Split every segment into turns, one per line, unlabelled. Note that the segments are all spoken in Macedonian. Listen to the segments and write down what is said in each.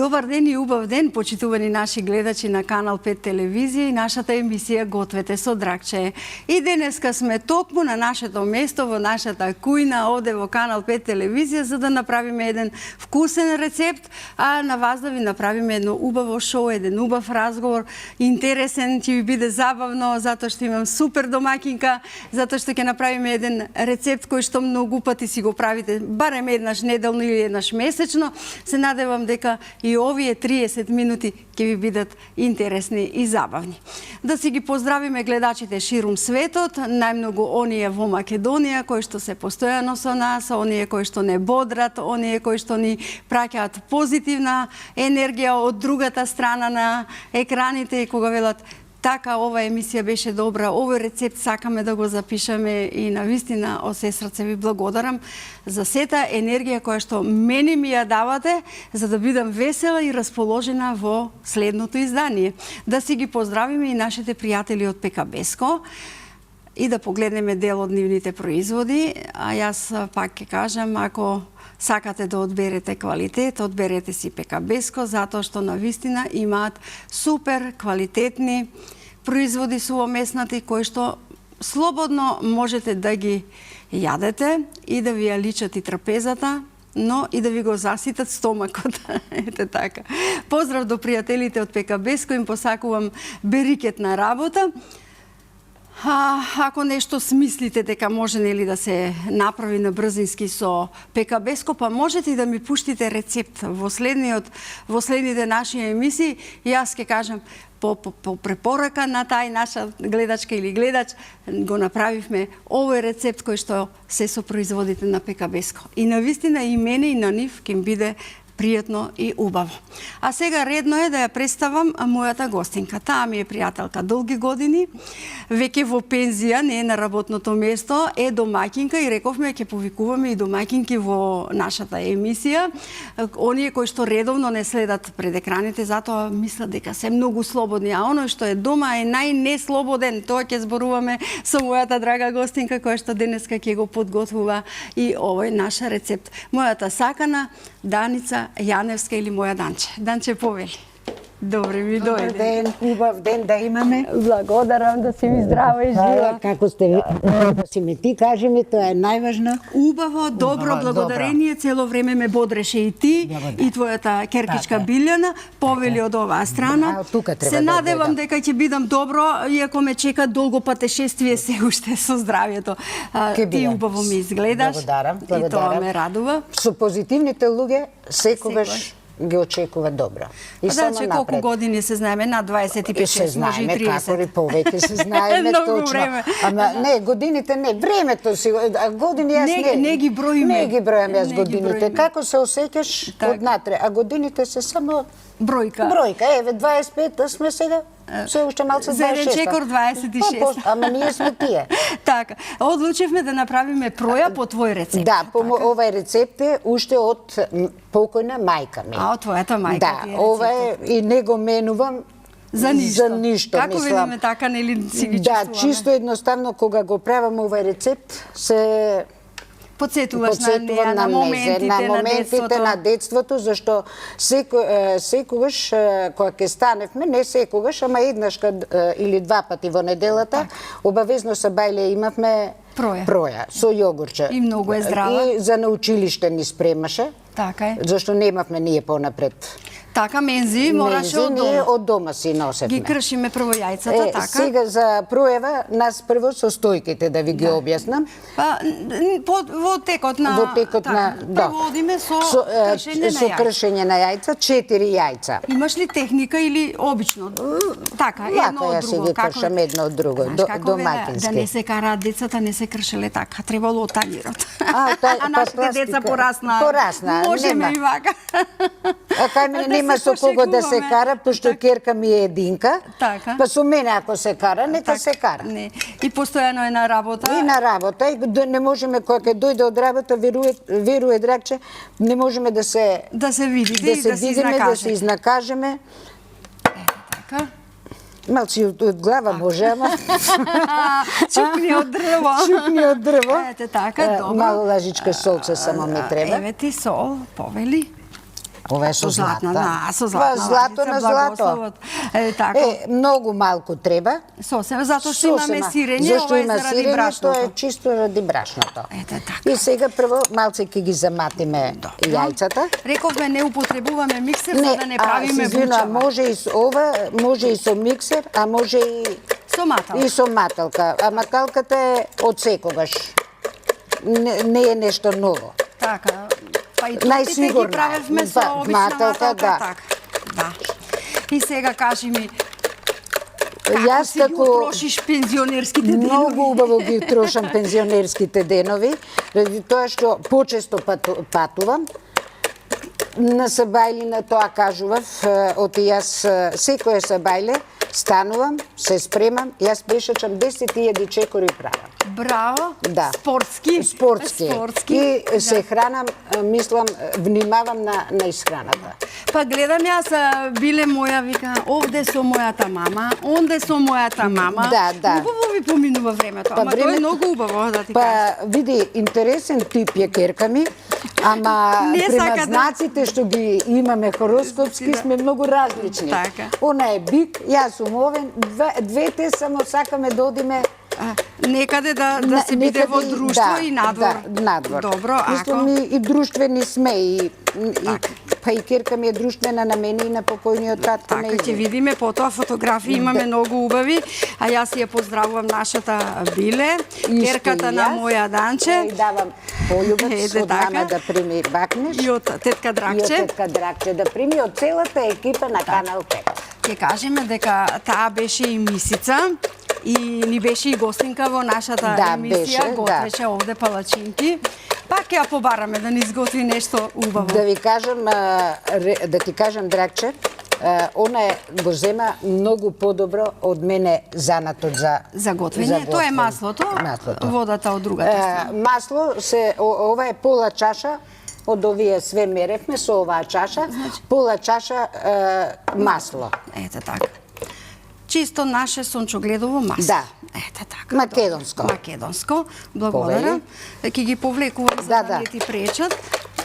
Добар ден и убав ден, почитувани наши гледачи на Канал 5 телевизија и нашата емисија Гответе со Драгче. И денеска сме токму на нашето место, во нашата кујна, овде во Канал 5 телевизија, за да направиме еден вкусен рецепт, а на вас да ви направиме едно убаво шоу, еден убав разговор, интересен, ќе ви биде забавно, затоа што имам супер домакинка, затоа што ќе направиме еден рецепт кој што многу пати си го правите, барем еднаш неделно или еднаш месечно. Се надевам дека и овие 30 минути ќе ви бидат интересни и забавни. Да си ги поздравиме гледачите ширум светот, најмногу оние во Македонија кои што се постојано со нас, оние кои што не бодрат, оние кои што ни праќаат позитивна енергија од другата страна на екраните и кога велат така, ова емисија беше добра, овој рецепт сакаме да го запишеме и навистина од се срце ви благодарам за сета енергија која што мене ми ја давате за да бидам весела и расположена во следното издание. Да си ги поздравиме и нашите пријатели од Пекабеско и да погледнеме дел од нивните производи, а јас пак ќе кажам, ако сакате да одберете квалитет, одберете си Пекабеско, затоа што навистина имаат супер квалитетни производи сувомеснати кои што слободно можете да ги јадете и да ви ја личат и трапезата, но и да ви го заситат стомакот. Ете така. Поздрав до пријателите од Пекабеско, им посакувам берикетна работа. Ако нешто смислите дека може нели да се направи на брзински со Пекабеско, па можете и да ми пуштите рецепт во следните наши емисии. Јас ќе кажам по препорака на тај наша гледачка или гледач го направивме овој рецепт кој што се со производите на Пекабеско. И навистина и мене и на нив ќе им биде пријатно и убаво. А сега редно е да ја представам мојата гостинка. Таа ми е пријателка долги години, веќе во пензија, не е на работното место, е домакинка и рековме ќе повикуваме и домакинки во нашата емисија. Оние кои што редовно не следат пред екраните, затоа мислат дека се многу слободни, а оној што е дома е најнеслободен. Тоа ќе зборуваме со мојата драга гостинка која што денеска ќе го подготвува и овој наш рецепт. Мојата сакана Даница Јаневска или моја Данче. Данче, повели. Добре ми дојде.
Добар ден, убав ден да имаме.
Благодарам, да си ми здрава и жива.
Како сте, да си ми ти кажи ми, тоа е најважно.
Убаво, добро, благодарение, цело време ме бодреше и ти, и твојата керкичка Билјана, повели од оваа страна. Се надевам дека ќе бидам добро, иако ме чека долго патешествие се уште со здравјето. Ти убаво ми изгледаш.
Благодарам.
И тоа ме радува.
Со позитивните луѓе секогаш ги очекува добро. И само
напред.
Колку
години се знаеме? На 25-6, може и 30.
Како ли повеќе се знаеме точно.
Време.
Ама не, годините не, времето си, а години јас
не ги броиме.
Не ги бројам јас годините. Како се осеќаш однатре, а годините се само
бројка.
Бројка, еве 25 сме сега. Се уште малце 26.
За еден чекор 26.
Ама ние сме тие.
Така, одлучивме да направиме проја по твој рецепт.
Да, овај рецепт е уште од покојна мајка ми.
А, од твојата мајка ти е
рецептот. Да, ова е и не го менувам
за ништо.
Како
велиме така, нели си ги чувствуваме?
Да, чисто едноставно кога го правам овај рецепт се
Подсетуваш на моментите
на детството, зашто секогаш кога ќе станевме, не секогаш, ама еднаш или два пати во неделата, обавезно са бајле имавме проја со јогурче.
И многу е здрава.
И за на училиште ни спремаше.
Така е.
Зашто немавме ние понапред.
Така, мензи мораше од дома.
Од дома си носевме.
Ги кршиме прво јајцата, така?
Сега за пројава, нас прво со стојките да ви ги објаснам.
Па, во текот на... Прво одиме со кршење на јајца.
Со кршење на јајца, 4 јајца.
Имаш ли техника или обично? Така, едно од друго.
Јас си ги кршам едно од друго, домакински.
Да не се караат децата, не се кршеле така. Требало од танирот. А нашите деца порасна. Можеме и вака.
А кај мене нема со кого да се кара, пошто керка ми е единка.
Така.
Па со мене ако се кара, нека се кара.
Не. И постојано е на работа.
И на работа. И не можеме, кога ќе дојде од работа, веруе Драгче, не можеме да се
видите и да се
видиме, да се изнакажеме.
Така.
Малци од глава може, ама...
Чукни од дрво.
Чукни од дрво.
Ете така, добро.
Мало лажичка солце само ми треба.
Еве ти сол, повели.
Ова е со злато.
Со златна
злато на злато. Многу малку треба.
Сосема, затоа што имаме сирење, ова е заради брашното.
Тоа е чисто заради брашното.
Ете така.
И сега прво малце ќе ги заматиме јајцата.
Рековме не употребуваме миксер за да не правиме
бучава.
Може
и со ова, може и со миксер, а може и со маталка. А маталката е од секогаш. Не е нешто ново.
Така. Па и тортите ги правевме со обична маталка, така. Да. И сега кажи ми, како си ги утрошиш пензионерските денови?
Многу убаво ги трошам пензионерските денови, ради тоа што почесто патувам. На сабајлина тоа кажував, оти јас секоја сабајле станувам, се спремам, јас пешачам 10.000 чекори правам.
Браво,
да.
Спортски.
И се хранам, мислам, внимавам на исхраната.
Па гледам јас, биле моја, вика, овде со мојата мама, онде со мојата мама.
Да.
Убаво ви поминува времето, ама тоа е многу убаво, да ти кажам.
Па, види, интересен тип е керка ми, ама према знаците што ги имаме хороскопски сме многу различни.
Така.
Она е бик, јас сум овен, двете само сакаме да одиме
некаде да се биде во друштво и надвор.
Да, надвор.
Добро, ако...
Мислам, и друштвени сме, па и керка ми е друштвена на мене и на покојниот татко.
Така, ќе видиме потоа фотографии, имаме многу убави, а јас ја поздравувам нашата Биле, керката на моја Данче.
И давам пољубец од мама да прими бакнеш.
И од тетка
Дракче да прими, од целата екипа на Канал 5.
Ќе кажеме дека таа беше и мисица, и ни беше и гостинка во нашата емисија, готвеше овде палачинки. Пак ќе ја побараме да ни изготви нешто убаво.
Да ти кажам, Дракче, она го зема многу подобро од мене занатот
за готвење. Тоа е маслото, водата од другата страна.
Масло, ова е пола чаша, од овие све меревме со оваа чаша, пола чаша масло.
Ете така. Чисто наше сончогледово масло.
Да.
Ете така.
Македонско.
Благодарам. Ќе ги повлекувам за да не ти пречат.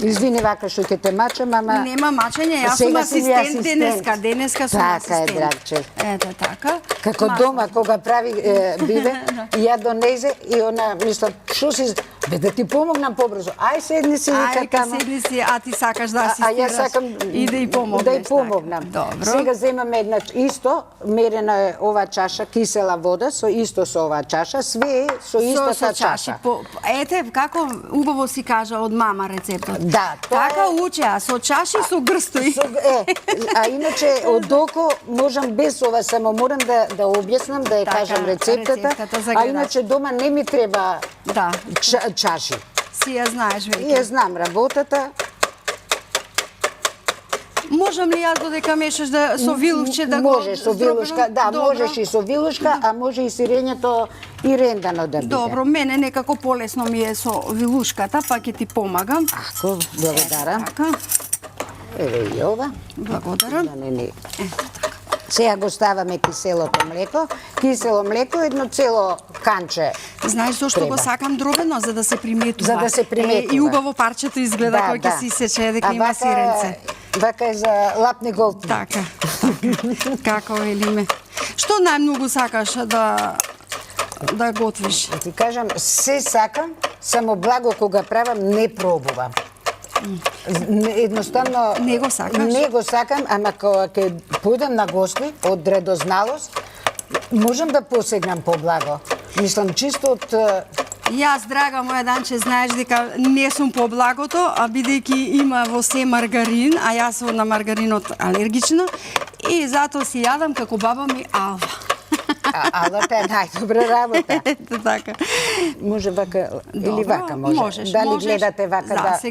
Извини вака што ќе те мачам, ама...
Нема мачање, јас сум асистент денеска сум асистент.
Така е, Дракче.
Ете така.
Како дома, кога прави биве, ја донезе и она, мислам, шо си... Бе, да ти помогнам побрзо. Ај, седни си, вика тама.
Ај, седни си, а ти сакаш да асистираш.
А јас сакам
и да и помогнеш.
Да и помогнам.
Добро.
Сега земаме една исто, мерена е ова чаша, кисела вода, со ова чаша, све со истата чаша.
Ете, како убаво си кажа од мама рецептот.
Да,
така учеа, со чаши, со грстои.
А иначе од око можам без ова, само морам да објаснам, да ја кажам рецептата, а иначе дома не ми треба чаши.
Си ја знаеш веќе.
Ја знам работата.
Можам ли јас додека мешаш со вилушче да го...
Можеш со вилушка, да, можеш и со вилушка, а може и сирењето и рендано да биде.
Добро, мене некако полесно ми е со вилушката, па ќе ти помагам.
Ако, благодарам. Еве и ова.
Благодарам.
Сега го ставаме киселото млеко. Кисело млеко едно цело канче.
Знаеш зошто го сакам дробено, за да се приметува.
За да се приметува.
И убаво парчето изгледа кој ќе си сече дека има сиренце.
Вака е за лапни голти.
Така. Како велиме. Што најмногу сакаш да готвиш?
Да ти кажам, се сакам, само благо кога правам не пробувам. Едноставно
не го сакаш?
Не го сакам, ама кога ќе појдам на гости од редозналост, можам да посегнам поблаго. Мислам чисто од...
Јас, драга моја Данче, знаеш дека не сум по благото, а бидејќи има во се маргарин, а јас сум на маргаринот алергична, и затоа си јадам како баба ми алва.
Алвата е најдобра работа.
Ето така.
Може вака, или вака може.
Можеш.
Дали гледате вака да...
се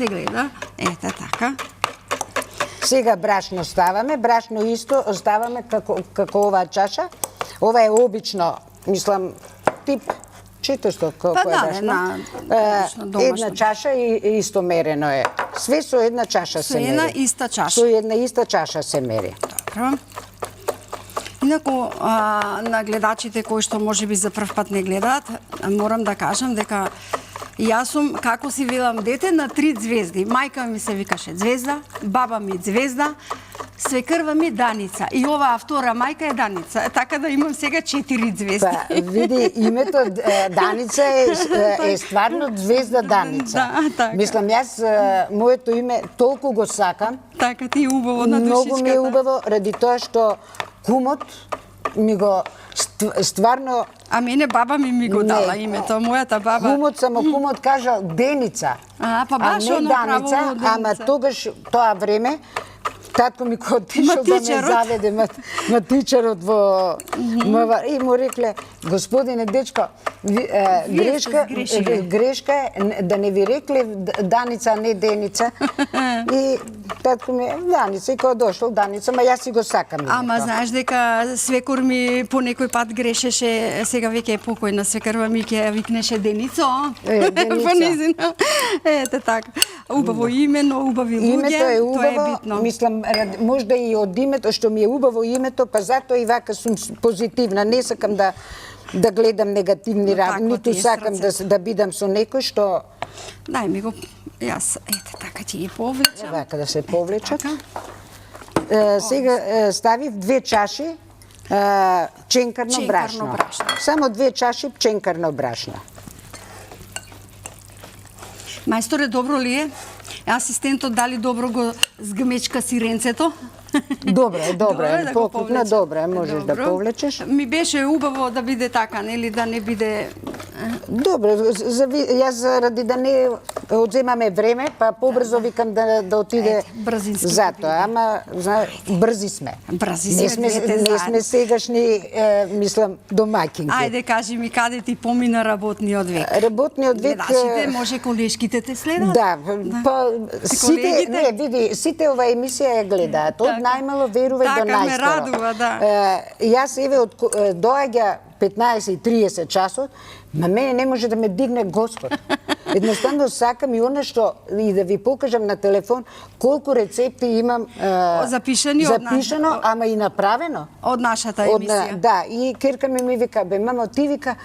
гледа. Ето така.
Сега брашно ставаме, брашно исто оставаме како оваа чаша. Ова е обично, мислам, тип 400 колку е брашно. Една чаша и исто мерено е. Све со една чаша се мери.
Со една иста чаша.
Со една иста чаша се мери.
Добро. Инаку, на гледачите кои што можеби за прв пат не гледаат, морам да кажам дека Јас сум, како си велам, дете на 3 звезди. Мајка ми се викаше Звезда, баба ми Звезда, свекрва ми Даница. И оваа втора мајка е Даница. Така да имам сега 4 звезди.
Па, види, името Даница е стварно Звезда Даница.
Да, така.
Мислам, јас моето име толку го сакам.
Така ти е убаво на душичката.
Многу ми е убаво, ради тоа што кумот ми го стварно...
А мене баба ми го дала името, мојата баба.
Кумот кажа Деница.
Па баш оно право Деница.
Ама тогаш, тоа време, татко ми кој отишол да ме заведе матичарот во МВ и му рекле, господине дечко, грешка е да не ви рекле Даница, а не Деница. И татко ми Даница, и кој дошол Даница, ма јас си го сакам.
Ама знаеш дека свекор ми по некој пат грешеше, сега веќе е покојна свекрва ми ќе викнеше Деницо.
Деница.
Ете така. Убаво име, но убави луѓе,
Името е убаво,
тоа е битно.
мислам, можда и од името, што ми е убаво името, па затоа и вака сум позитивна. Не сакам да гледам негативни работи, ниту сакам да бидам со некој што...
Дај ми го, јас, ете така ти ги повлечам.
Вака да се повлечат. Сега ставив 2 чаши пченкарно брашно. Само 2 чаши пченкарно брашно.
Мајсторе, добро ли е? Асистентот дали добро го сгмечка сиренцето?
Добро е, покупна, добро е, можеш да повлечеш.
Ми беше убаво да биде така, нели, да не биде...
Добро, јас заради да не одземаме време, па побрзо викам да отиде затоа, ама брзи сме.
Брзи сме,
не сме сегашни, мислам, домаќинки.
Ајде, кажи ми, каде ти помина работниот век?
Работниот век...
Гледачите, може колешките те следат?
Да, па сите, не, види, сите ова емисија ја гледаат, од најмало верувај до најскоро.
Така ме радува, да.
Јас еве доаѓа 15-30 часот, ма мене не може да ме дигне Господ. Едноставно сакам и она што и да ви покажам на телефон колку рецепти имам запишано, ама и направено.
Од нашата емисија.
Да, и керка ми вика, бе, мамо, ти вика,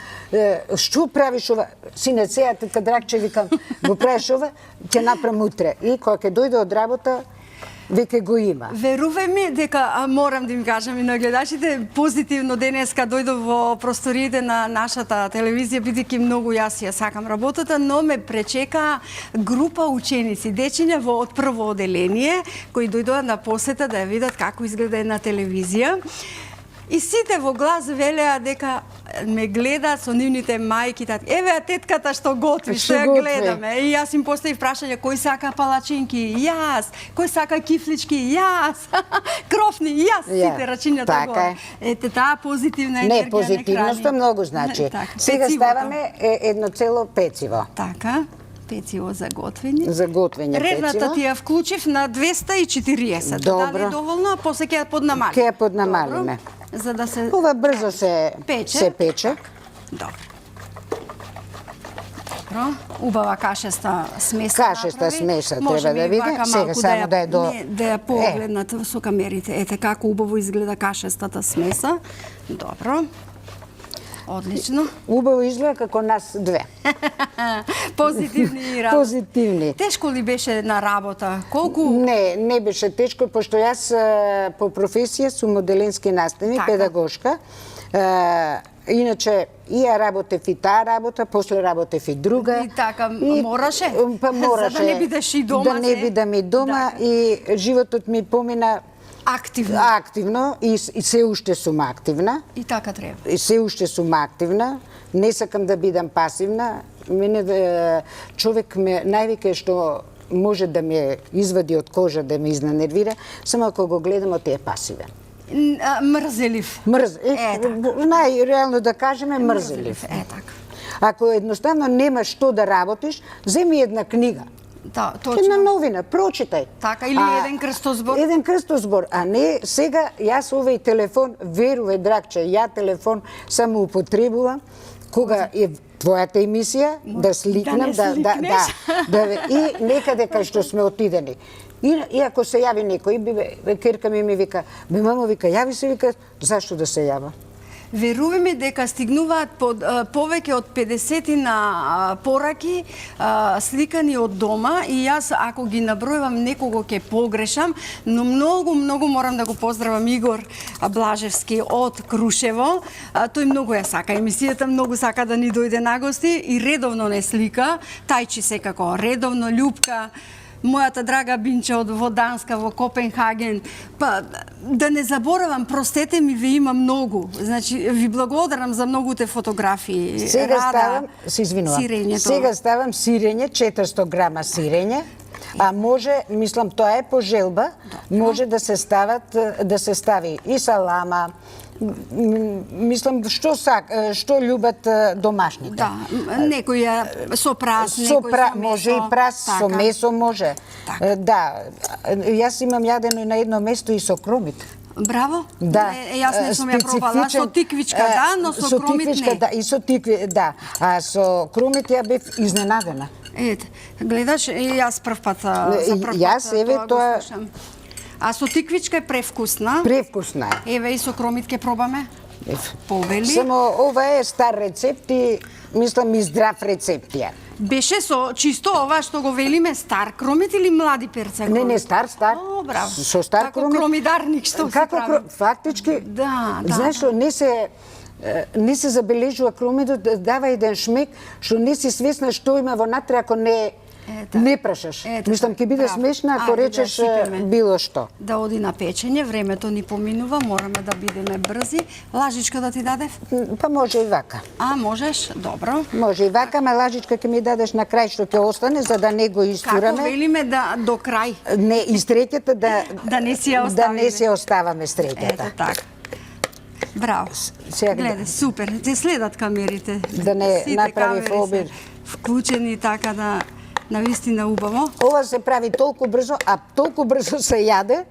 што правиш ова? Сине, сега, тетка Драгче, викам, го правиш ова, ќе направам утре. И кога ќе дојде од работа, веќе го има.
Верувај ми дека морам да им кажам и на гледачите позитивно денеска дојдов во просториите на нашата телевизија, бидејќи многу јас ја сакам работата, но ме пречека група ученици, дечиња од прво оделение, кои дојдоа на посета да ја видат како изгледа една телевизија. И сите во глас велеа дека ме гледаат со нивните мајки, татки. Еве тетката што готви, што ја гледаме. И јас им поставив прашање, кој сака палачинки? Јас. Кој сака кифлички? Јас. Крофни? Јас. Сите рачињата горе. Ете таа позитивна енергија.
Не, позитивноста многу значи. Сега ставаме едно цело пециво.
Така. Пециво за готвење.
За готвење пециво.
Ревната ти ја вклучив на 240.
Добро.
Дали доволно, а после ќе ја поднамалиме.
Ќе ја поднамалиме.
За да се...
Ова брзо се пече.
Добро. Убава кашеста смеса.
Кашеста смеса треба да види. Сега само да ја
да ја погледнат со камерите. Ете како убаво изгледа кашестата смеса. Добро. Одлично.
Убаво изгледа како нас две.
Позитивни работи.
Позитивни.
Тешко ли беше на работа? Колку?
Не беше тешко, пошто јас по професија сум моделенски наставник, педагошка. Иначе и ја работев и таа работа, после работев и друга.
И така мораше?
Па мораше.
За да не бидеш и дома.
Да не бидам и дома и животот ми помина активно и се уште сум активна.
И така треба.
И се уште сум активна. Не сакам да бидам пасивна. Мене човек ме највеќе што може да ме извади од кожа, да ме изненервира, само ако го гледам од е пасивен.
Мрзелив.
Најреално да кажеме мрзелив.
Така.
Ако едноставно немаш што да работиш, земи една книга.
Да, точно.
Една новина, прочитај.
Така, или еден крстозбор.
Еден крстозбор, а не сега јас овој телефон, верувај Драгче, ја телефон само употребувам кога е твојата емисија, да сликнам, и некаде кај што сме отидени. И ако се јави некој, керка ми вика, мамо, вика, јави се, вика, зашто да се јава?
Веруваме дека стигнуваат повеќе од 50 на пораки сликани од дома и јас ако ги набројувам некого ќе погрешам, но многу морам да го поздравам Игор Блажевски од Крушево. Тој многу ја сака емисијата, многу сака да ни дојде на гости и редовно не слика, Тајчи секако редовно, Љупка, мојата драга Бинче од Воданска во Копенхаген. Па да не заборавам, простете ми, ви има многу. Значи ви благодарам за многуте фотографии.
Сега ставам, се извинувам.
Сирењето.
Сега ставам сирење, 400 грама сирење. А може, мислам, тоа е по желба, може да се стави и салама, мислам, што љубат домашните.
Да, некој со прас, некој со месо.
Може и прас, со месо може. Да, јас имам јадено на едно место и со кромит.
Браво.
Да.
Јас не сум ја пробала, со тиквичка, да, но со кромит не.
Да, и со тикви, да. А со кромит ја бев изненадена.
Ете, гледаш, и јас прв пат
јас, еве, тоа
слушам. А со тиквичка е превкусна.
Превкусна е.
Еве и со кромит ке пробаме. Повели.
Само ова е стар рецепт и мислам и здрав рецепт ја.
Беше со чисто ова што го велиме стар кромит или млади перца?
Не, стар.
О, браво.
Со стар кромит.
Како кромидарник што се прави.
Фактички,
да.
Знаеш што, не се забележува кромитот, дава еден шмек, што не си свесна што има внатре ако не прашаш. Мислам, ќе биде смешна ако речеш било што.
Да оди на печење, времето ни поминува, мораме да бидеме брзи. Лажичка да ти дадев?
Па може и вака.
А, можеш? Добро.
Може и вака, ама лажичка ќе ми дадеш на крај што ќе остане, за да не го истураме.
Како велиме до крај?
Не, и среќата да не си ја оставаме среќата.
Ето така. Браво. Гледај, супер. Те следат камерите.
Да не направи обир.
Вклучени така да навистина убаво.
Ова се прави толку брзо, а толку брзо се јаде.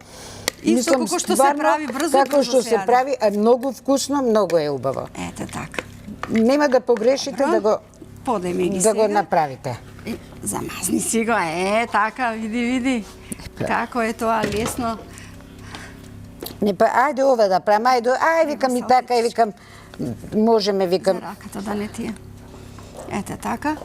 Исто како што се прави брзо,
како што се прави, е многу вкусно, многу е убаво.
Ете така.
Нема да погрешите да го
го
направите.
Замазни си го, така, види. Како е тоа лесно.
Не па, ајде ова да правим, викам и така, викам, можеме, викам.
За раката да не тие. Ете така.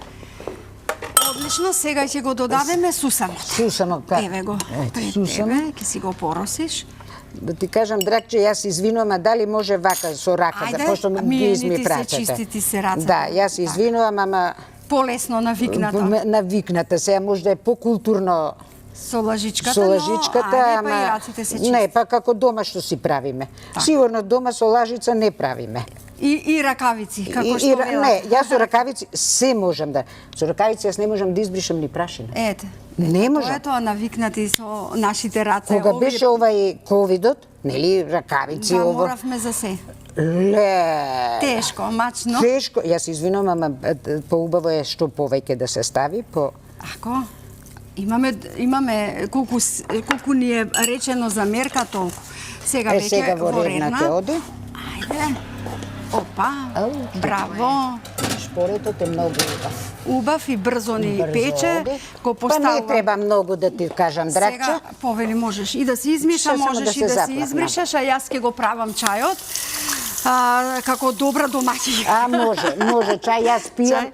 Одлично, сега ќе го додадеме сусамот.
Сусамот,
еве го, пред тебе, ќе си го поросиш.
Да ти кажам, драгче, јас извинувам, а дали може вака со раката, пошто ми прачате.
Чисти ти се рацете.
Да, јас извинувам, ама
полесно навикната.
Навикната, сега може да е покултурно
со лажичката,
со лажичката,
ама па и раците се чисти.
Не, па како дома што си правиме. Сигурно дома со лажица не правиме.
И ракавици, како што велат.
Не, јас со ракавици се можам да. Со ракавици јас не можам да избришам ни прашина.
Ете.
Не можам.
Тоа навикнати со нашите раце.
Кога беше овај ковидот, нели, ракавици
ово. Да, моравме за се. Тешко, мачно.
Тешко, јас извинувам, ама поубаво е што повеќе да се стави,
Ако? Имаме колку ни е речено за мерка толку. Сега веќе во редна.
Оди.
Ајде. Опа, браво.
Шпоретот е многу убав.
Убав и брзо ни пече. Го поставувам.
Па не треба многу да ти кажам, драгче.
Сега, повели, можеш и да се измиша, можеш и да се избришеш, а јас ќе го правам чајот. Како добра домаќинка.
Може, чај, јас пијам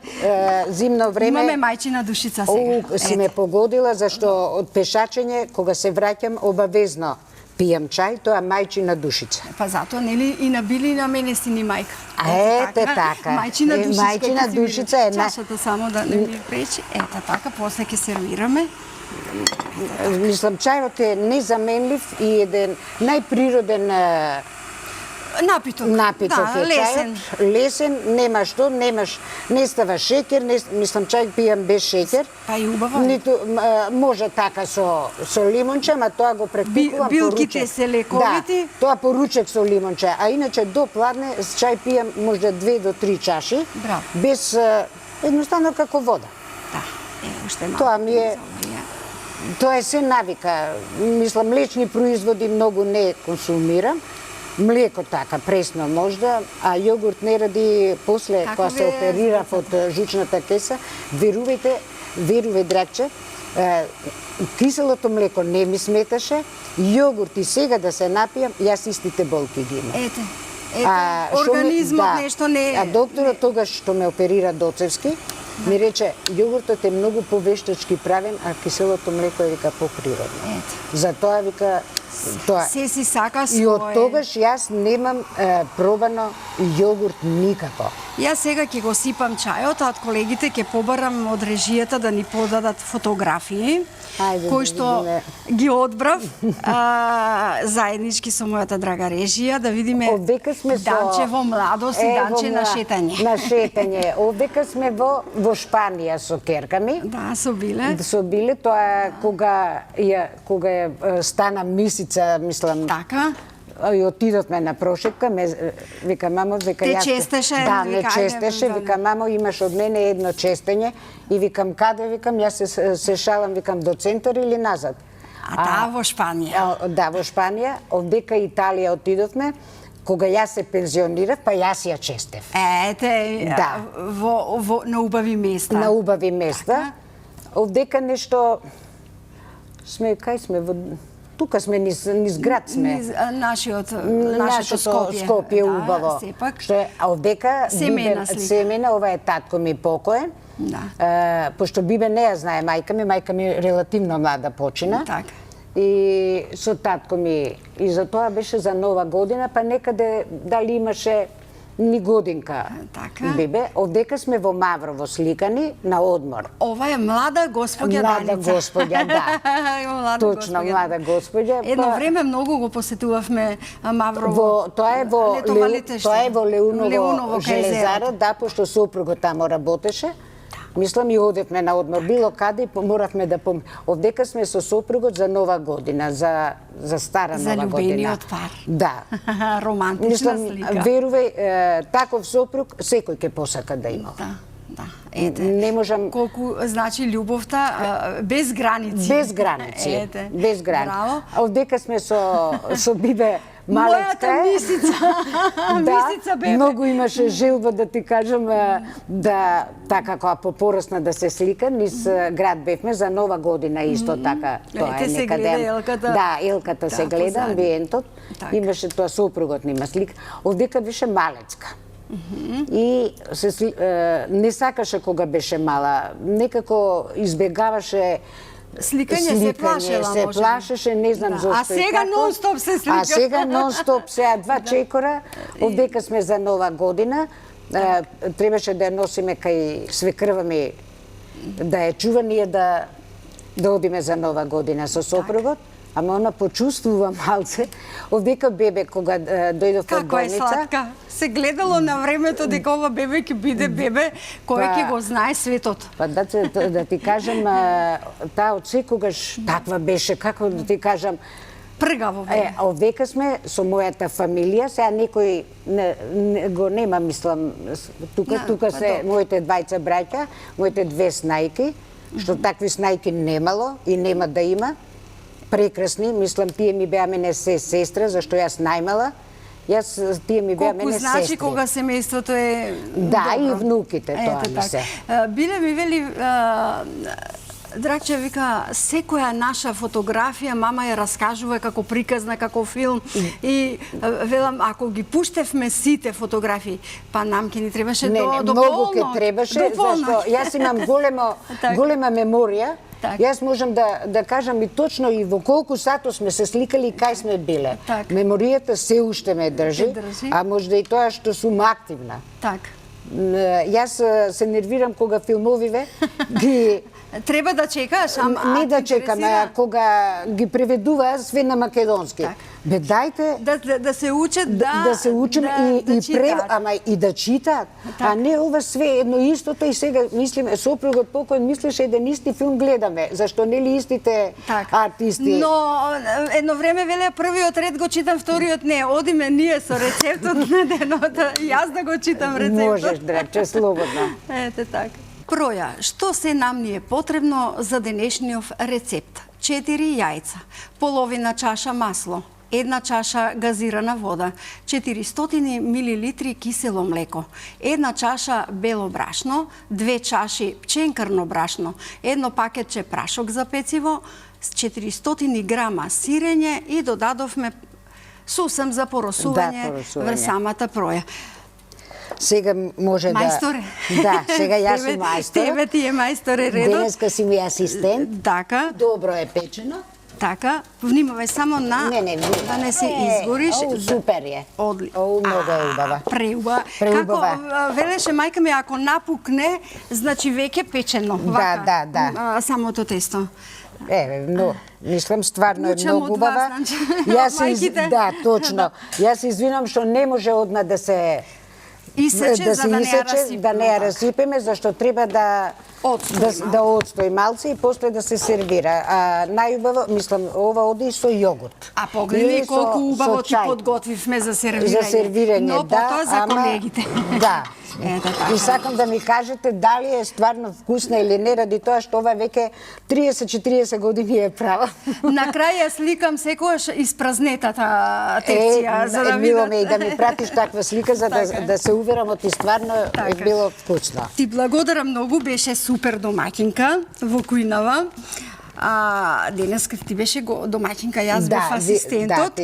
зимно време.
Имаме мајчина душица сега.
Си ме погодила, зашто од пешачење, кога се враќам, обавезно пијам чај, тоа мајчина душица.
Па затоа, нели, и на Били и на мене си ни мајка.
Ете така.
Мајчина
душица е
чашата само да не ми пречи. Ете така, после ќе сервираме.
Мислам, чајот е незаменлив и еден најприроден
напиток
е
лесен.
Лесен, нема што, не става шеќер, мислам чај пијам без шеќер.
Па и убаво.
Ниту може така со лимонче, ама тоа го предпикувам
билките се лековити.
Да, тоа поручек со лимонче, а иначе до пладне с чај пијам можда 2 до 3 чаши.
Браво.
Без едноставно како вода.
Да, уште малку.
Тоа ми е Тоа е се навика. Мислам, млечни производи многу не консумирам. Млеко така, пресно можда, а јогурт не ради после, кога се оперирав од жучната кеса, верувај драгче, киселото млеко не ми сметаше, јогурт и сега да се напијам, јас истите болки ги имам.
Ете, Организмот нешто не...
А докторот тогаш што ме оперира доцевски, ми рече, јогуртот е многу повештачки правен, а киселото млеко е, вика, поприродно. Затоа, вика, тоа...
Се си сака своје.
И од тогаш јас немам пробано јогурт никако.
Јас сега ќе го сипам чајот, а од колегите ќе побарам од режијата да ни подадат фотографии, кои што ги одбрав заеднички со мојата драга режија, да видиме Данче во младост и Данче на шетање.
На шетање. Овдека сме во Шпанија со керками.
Да, со биле.
Со биле, тоа кога ја стана мисица, мислам.
Така.
И отидовме на прошетка, вика мамо, вика
јас... Те честеше?
Да, ме честеше, вика мамо, имаш од мене едно честење и викам каде, викам, јас се шалам, викам до центар или назад.
А во Шпанија?
Да, во Шпанија, овдека Италија отидовме, кога јас се пензионирав, па јас ја честев.
Ете, на убави места.
На убави места. Овдека нешто сме, кај сме во... Тука сме, низ град сме.
Нашето
Скопје убаво. А овдека семена, ова е татко ми покоен. Пошто бибе не ја знае мајка ми релативно млада почина. И со татко ми, и за тоа беше за Нова година, па некаде дали имаше ни годинка бебе. Овдека сме во Маврово сликани на одмор.
Ова е млада господја Даница.
Млада господја, да. Точно, млада господја.
Едно време многу го посетувавме Маврово.
Тоа е во Леуново железара, да, пошто сопругот тамо работеше. Мислам и одевме на одмор, било каде моравме да Овдека сме со сопругот за Нова година, за стара Нова година.
За љубениот пар.
Да.
Романтична слика.
Верувај, таков сопруг секој ќе посака да има.
Да. Ете,
не можам...
Колку значи љубовта без граници.
Без граници. Без граници. А овдека сме со бибе малечка.
Мојата мисица. Мисица бебе.
Многу имаше желба да ти кажам да така кога попорасна да се слика, низ град бевме за Нова година исто така.
Тоа е некаде.
Да, елката се гледа, амбиентот. Имаше тоа сопругот нима слика. Овдека беше малечка. И не сакаше кога беше мала. Некако избегаваше
сликање, се
плашеше, не знам зошто.
А сега нон-стоп се слика.
А сега нон-стоп, сега 2 чекора. Овдека сме за Нова година. Требаше да ја носиме кај свекрва ми да ја чува, ние да одиме за Нова година со сопругот. Ама она почувствува малце. Овдека бебе, кога дојдов од болница...
Како е сладка. Се гледало на времето дека ова бебе ќе биде бебе кој ќе го знае светот.
Па да ти кажам, таа од секогаш таква беше, како да ти кажам...
Пргаво бебе.
Овдека сме со мојата фамилија, сега некој го нема, мислам, тука се моите двајца браќа, моите 2 снајки, што такви снајки немало и нема да има. Прекрасни, мислам, тие ми беа мене сестра, зашто јас најмала. Тие ми беа мене сестри.
Колку значи кога семејството е
да, и внуките, тоа ми се.
Биле ми вели, Драгче вика, секоја наша фотографија, мама ја раскажува како приказна, како филм. И велам, ако ги пуштевме сите фотографии, па нам ќе ни требаше до полнок.
Многу ќе требаше, зашто јас имам голема меморија. Јас можам да кажам и точно и во колку сато сме се сликали и кај сме биле. Меморијата се уште ме држи, а можда и тоа што сум активна. Јас се нервирам кога филмовиве ги...
Треба да чекаш, ама...
Не да чекам, кога ги преведуваат све на македонски. Бе, дајте...
Да се учат,
да се учат и да читаат. А не ова све едно истото и сега, мислиме, сопругот покоен мислеше еден исти филм гледаме. Зашто не ли истите артисти?
Но едно време веле првиот ред го читам, вториот не. Одиме ние со рецептот на денот. Јас да го читам рецептот.
Можеш, Драгче, слободно.
Ете така. Броја, што се нам ни е потребно за денешниот рецепт? 4 јајца, половина чаша масло, 1 чаша газирана вода, 400 мл кисело млеко, 1 чаша бело брашно, 2 чаши пченкарно брашно, 1 пакетче прашок за пециво, 400 грама сирење и додадовме сосем за поросување врз самата проја.
Сега може
Мајсторе.
Да, сега јас сум мајстор.
Тебе ти е мајсторе редот.
Денеска си ми асистент.
Така.
Добро е печено.
Така, внимавај само на да не се изгориш.
Супер е. Много е убава.
Преубава. Како велеше мајка ми, ако напукне, значи веќе печено.
Да.
Самото тесто.
Но мислам стварно е многу убава. Да, точно. Јас се извинам што не може одма да се
исече,
да не ја расипеме, зашто треба да отстои малце и после да се сервира. А најубаво, мислам, ова оди со јогурт.
А погледни колку убаво ти подготвивме за сервирање.
За сервирање,
но потоа за колегите.
Да. И сакам да ми кажете дали е стварно вкусна или не, ради тоа што ова веќе 30-40 години е права.
На крај ја сликам секогаш испразнетата текција, за да
видат. Мило и да ми пратиш таква слика, за да се уверам оти стварно е било вкусно.
Ти благодарам многу, беше супер домаќинка во кујнава. Денеска ти беше домаќинка, јас бев асистентот.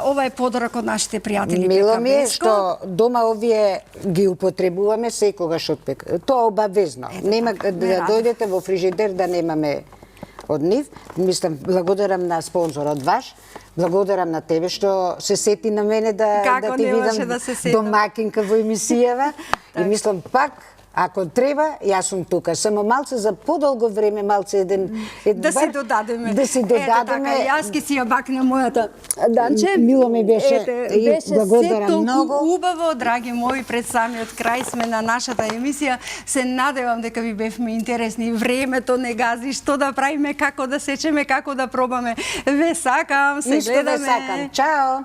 Ова е подарок од нашите пријатели.
Мило ми е што дома овие ги употребуваме секогаш од пек. Тоа обавезно. Нема да дојдете во фрижидер да немаме од нив. Мислам, благодарам на спонзорот ваш. Благодарам на тебе што се сети на мене да ти видам домаќинка во емисијава. И мислам пак, ако треба, јас сум тука. Само малце за подолго време, малце
да се додадеме.
Да се додадеме.
Ето така, јас ке си ја бакнам мојата Данче.
Мило ми беше. Благодарам многу.
Убаво, драги мои, пред самиот крај сме на нашата емисија. Се надевам дека ви бевме интересни. Времето не гази, што да правиме, како да сечеме, како да пробаме. Ве сакам, се гледаме.
Ништо ве сакам. Чао.